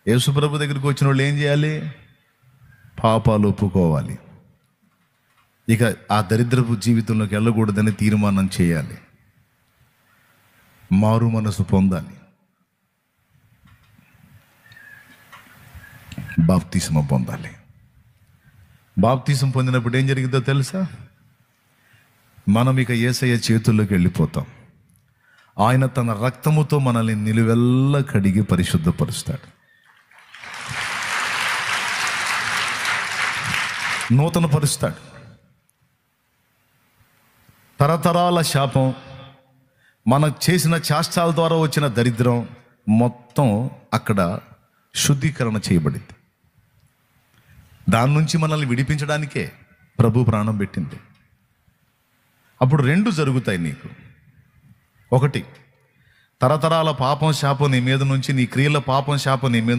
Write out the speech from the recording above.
యేసుప్రభు దగ్గరికి వచ్చిన వాళ్ళు ఏం చేయాలి? పాపాలు ఒప్పుకోవాలి. ఇక ఆ దరిద్రపు జీవితంలోకి వెళ్ళకూడదని తీర్మానం చేయాలి. మారు మనసు పొందాలి. బాప్తిస్మ పొందాలి. బాప్తిసం పొందినప్పుడు ఏం జరిగిందో తెలుసా? మనం ఇక యేసయ్య చేతుల్లోకి వెళ్ళిపోతాం. ఆయన తన రక్తముతో మనల్ని నిలువెల్లా కడిగి పరిశుద్ధపరుస్తాడు. నూతన పరుస్తాడు. తరతరాల శాపం, మనం చేసిన చేష్టాల ద్వారా వచ్చిన దరిద్రం మొత్తం అక్కడ శుద్ధీకరణ చేయబడింది. దాని నుంచి మనల్ని విడిపించడానికే ప్రభు ప్రాణం పెట్టింది. అప్పుడు రెండు జరుగుతాయి నీకు. ఒకటి, తరతరాల పాపం శాపం నీ మీద నుంచి, నీ క్రియల పాపం శాపం నీ మీద